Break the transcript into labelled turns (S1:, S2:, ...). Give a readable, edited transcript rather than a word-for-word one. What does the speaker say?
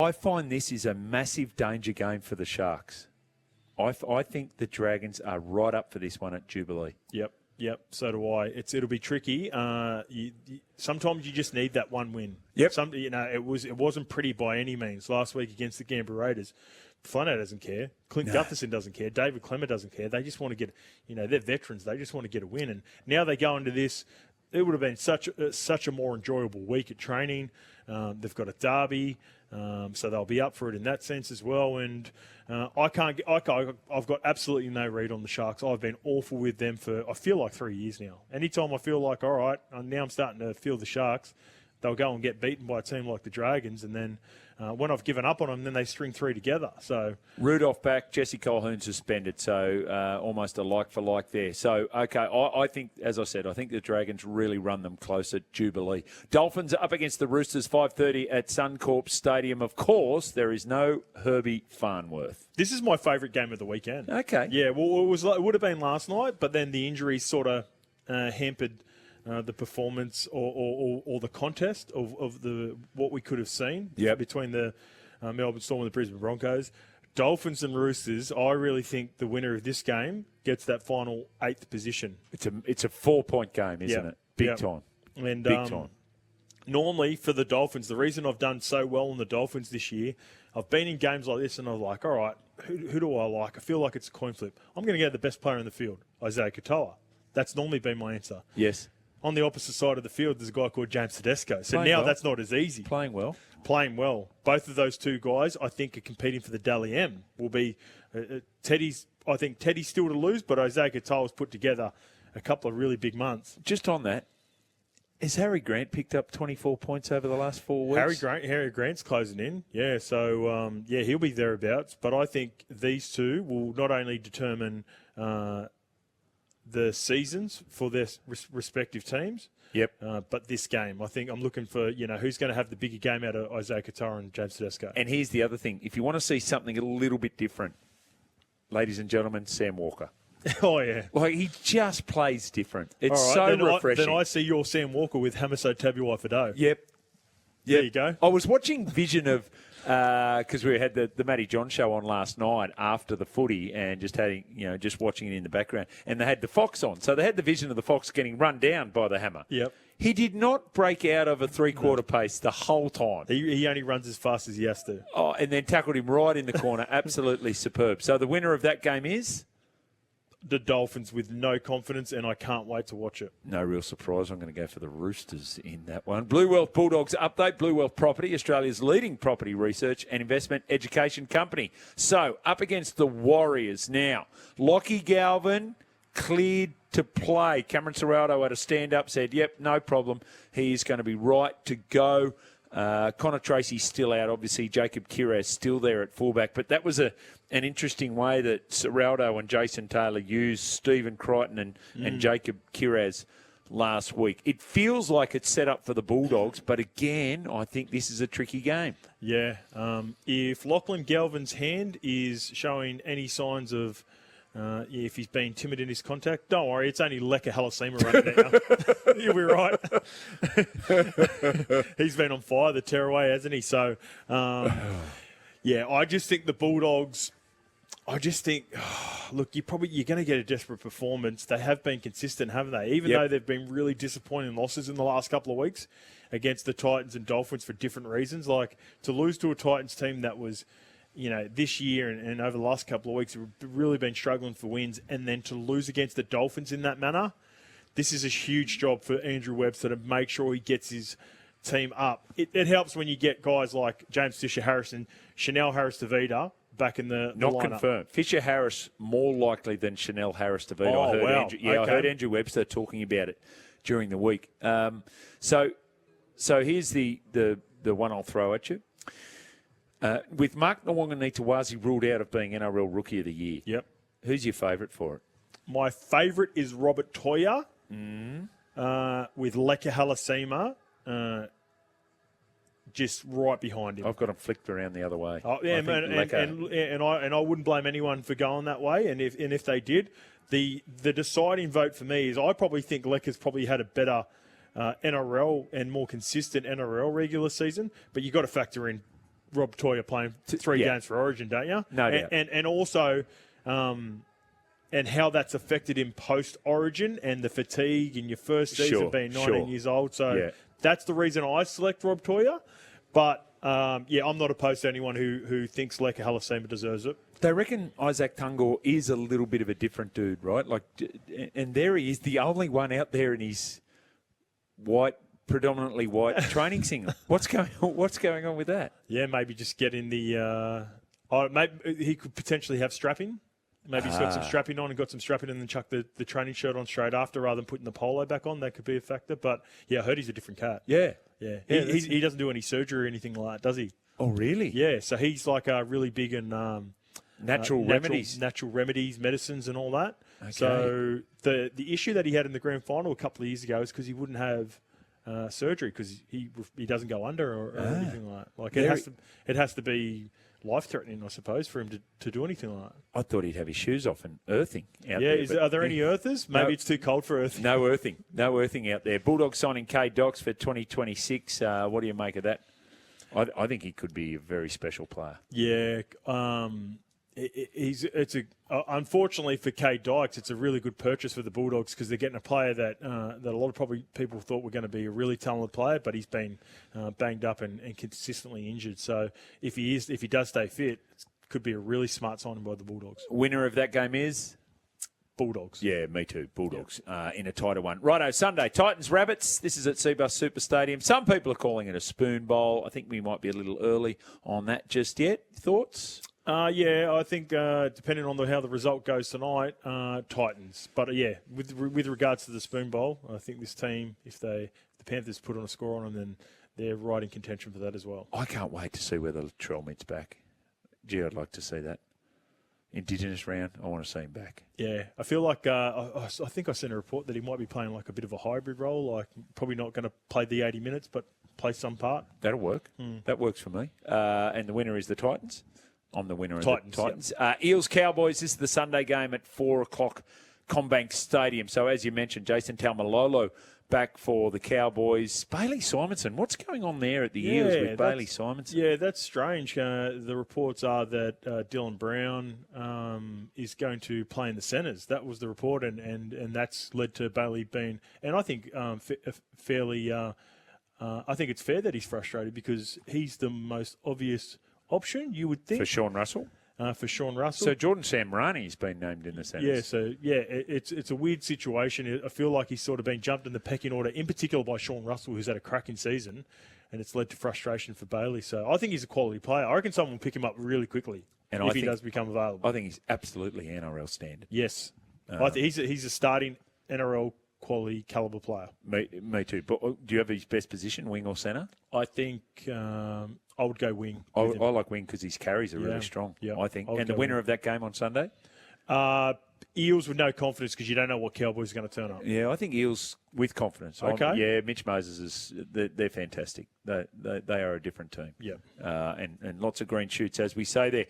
S1: I find this is a massive danger game for the Sharks. I think the Dragons are right up for this one at Jubilee.
S2: Yep. So do I. It'll be tricky. Sometimes you just need that one win.
S1: Yep.
S2: It wasn't pretty by any means last week against the Canberra Raiders. Flano doesn't care. Clint Gutherson doesn't care. David Clemmer doesn't care. They just want to get, they're veterans. They just want to get a win. And now they go into this. It would have been such a more enjoyable week at training. They've got a derby, so they'll be up for it in that sense as well. And I've got absolutely no read on the Sharks. I've been awful with them for, I feel like 3 years now. Anytime I feel like, all right, now I'm starting to feel the Sharks, they'll go and get beaten by a team like the Dragons, and then when I've given up on them, then they string three together. So
S1: Rudolph back, Jesse Colquhoun suspended, so almost a like for like there. So, okay, I think, as I said, I think the Dragons really run them close at Jubilee. Dolphins up against the Roosters, 5:30 at Suncorp Stadium. Of course, there is no Herbie Farnworth.
S2: This is my favourite game of the weekend.
S1: Okay.
S2: Yeah, well, it would have been last night, but then the injuries sort of hampered the performance or the contest of what we could have seen between the Melbourne Storm and the Brisbane Broncos. Dolphins and Roosters, I really think the winner of this game gets that final 8th position.
S1: It's a 4-point game, isn't it? Big time.
S2: And
S1: big time.
S2: Normally for the Dolphins, the reason I've done so well on the Dolphins this year, I've been in games like this and I'm like, all right, who do I like? I feel like it's a coin flip. I'm going to get the best player in the field, Isaiah Katoa. That's normally been my answer.
S1: Yes.
S2: On the opposite side of the field, there's a guy called James Tedesco. So
S1: Playing
S2: now
S1: well.
S2: that's not as easy.
S1: Playing well.
S2: Both of those two guys, I think, are competing for the Dally M. Will be Teddy's. I think Teddy's still to lose, but Isaiah Katoa's put together a couple of really big months.
S1: Just on that, has Harry Grant picked up 24 points over the last 4 weeks?
S2: Harry Grant's closing in. Yeah, so he'll be thereabouts. But I think these two will not only determine the seasons for their respective teams.
S1: Yep.
S2: But this game, I think I'm looking for, who's going to have the bigger game out of Isaiah Katoa and James Tedesco.
S1: And here's the other thing. If you want to see something a little bit different, ladies and gentlemen, Sam Walker.
S2: Oh, yeah.
S1: Like, he just plays different. It's
S2: All right,
S1: so refreshing.
S2: Then I see your Sam Walker with Hamiso Tabuai-Fidow.
S1: Yep.
S2: There you go.
S1: I was watching Vision of, because we had the Matty John show on last night after the footy and just watching it in the background. And they had the Fox on. So they had the vision of the Fox getting run down by the hammer.
S2: Yep.
S1: He did not break out of a three-quarter pace the whole time.
S2: He only runs as fast as he has to.
S1: Oh, and then tackled him right in the corner. Absolutely superb. So the winner of that game is?
S2: The Dolphins with no confidence, and I can't wait to watch it.
S1: No real surprise. I'm going to go for the Roosters in that one. Blue Wealth Bulldogs update. Blue Wealth Property, Australia's leading property research and investment education company. So, up against the Warriors now. Lockie Galvin cleared to play. Cameron Ciraldo had a stand-up, said, yep, no problem. He is going to be right to go. Connor Tracy's still out, obviously. Jacob Kiraz still there at fullback. But that was an interesting way that Ciraldo and Jason Taylor used Stephen Crichton and Jacob Kiraz last week. It feels like it's set up for the Bulldogs, but again, I think this is a tricky game.
S2: Yeah. If Lachlan Galvin's hand is showing any signs of if he's been timid in his contact, don't worry, it's only Leka Halasima running now. You'll be right. He's been on fire, the tearaway, hasn't he? So, I just think the Bulldogs, look, you're going to get a desperate performance. They have been consistent, haven't they? Even though they've been really disappointing losses in the last couple of weeks against the Titans and Dolphins for different reasons. Like, to lose to a Titans team that was, this year and over the last couple of weeks, we've really been struggling for wins, and then to lose against the Dolphins in that manner, this is a huge job for Andrew Webster to make sure he gets his team up. It helps when you get guys like James Fisher-Harris and Chanel Harris-Tavita back in the
S1: Not
S2: lineup.
S1: confirmed. Fisher-Harris more likely than Chanel Harris-Tavita.
S2: Oh,
S1: I heard Andrew Webster talking about it during the week. So here's the one I'll throw at you. With Mark Nawaqanitawazi ruled out of being NRL Rookie of the Year.
S2: Yep.
S1: Who's your favourite for it?
S2: My favourite is Robert Toya with Leka Halasima just right behind him.
S1: I've got him flicked around the other way.
S2: Oh, yeah, and I wouldn't blame anyone for going that way. And if they did, the deciding vote for me is I probably think Leka's probably had a better NRL and more consistent NRL regular season, but you've got to factor in Rob Toya playing 3 games for Origin, don't you?
S1: No doubt.
S2: And also, and how that's affected him post-Origin and the fatigue in your first season being 19 years old. So that's the reason I select Rob Toya. But, I'm not opposed to anyone who thinks Leka Halasima deserves it.
S1: They reckon Isaac Tungor is a little bit of a different dude, right? Like, and there he is, the only one out there in his predominantly white training singlet. What's going on with that?
S2: Yeah, maybe just get in the. Maybe he could potentially have strapping. Maybe he's got some strapping on and got some strapping and then chuck the training shirt on straight after rather than putting the polo back on. That could be a factor. But, I heard he's a different cat.
S1: Yeah.
S2: Yeah. He doesn't do any surgery or anything like that, does he?
S1: Oh, really?
S2: Yeah. So he's like really big in
S1: natural
S2: remedies, medicines and all that. Okay. So the issue that he had in the grand final a couple of years ago is because he wouldn't have surgery because he doesn't go under or anything like that. Like it has to be life-threatening, I suppose, for him to do anything like that.
S1: I thought he'd have his shoes off and earthing out there.
S2: Yeah, are there any earthers? Maybe it's too cold for earthing.
S1: No earthing out there. Bulldogs signing K. Docs for 2026. What do you make of that? I think he could be a very special player.
S2: Yeah, unfortunately for Kay Dykes, it's a really good purchase for the Bulldogs because they're getting a player that a lot of probably people thought were going to be a really talented player, but he's been banged up and consistently injured. So if he does stay fit, it could be a really smart signing by the Bulldogs.
S1: Winner of that game is
S2: Bulldogs.
S1: Yeah, me too. Bulldogs in a tighter one. Righto, Sunday, Titans, Rabbits. This is at Seabus Super Stadium. Some people are calling it a spoon bowl. I think we might be a little early on that just yet. Thoughts?
S2: I think depending on how the result goes tonight, Titans. But with regards to the spoon bowl, I think this team, if the Panthers put on a score on them, then they're right in contention for that as well.
S1: I can't wait to see whether Latrell Mead's back. Gee, I'd like to see that. Indigenous round, I want to see him back.
S2: Yeah, I feel like I think I sent a report that he might be playing like a bit of a hybrid role, like probably not going to play the 80 minutes, but play some part.
S1: That'll work. That works for me. And the winner is the Titans. I'm the winner of the Titans. Yep. Eels, Cowboys, this is the Sunday game at 4 o'clock, Combank Stadium. So as you mentioned, Jason Taumalolo back for the Cowboys. Bailey Simonson, what's going on there at the Eels with Bailey Simonson?
S2: Yeah, that's strange. The reports are that Dylan Brown is going to play in the centres. That was the report, and that's led to Bailey being, and I think fairly, I think it's fair that he's frustrated because he's the most obvious option, you would think.
S1: For Sean Russell?
S2: For Sean Russell.
S1: So Jordan Samrani's been named in the centres.
S2: It's a weird situation. I feel like he's sort of been jumped in the pecking order, in particular by Sean Russell, who's had a cracking season, and it's led to frustration for Bailey. So I think he's a quality player. I reckon someone will pick him up really quickly if he does become available.
S1: I think he's absolutely NRL standard.
S2: Yes. I think he's a starting NRL quality caliber player.
S1: Me too. But do you have his best position, wing or centre?
S2: I think I would go wing.
S1: I like wing because his carries are really strong, I think. And the winner of that game on Sunday?
S2: Eels with no confidence because you don't know what Cowboys are going to turn up.
S1: Yeah, I think Eels with confidence.
S2: Okay.
S1: Mitch Moses they're fantastic. They are a different team.
S2: Yeah.
S1: And lots of green shoots, as we say there.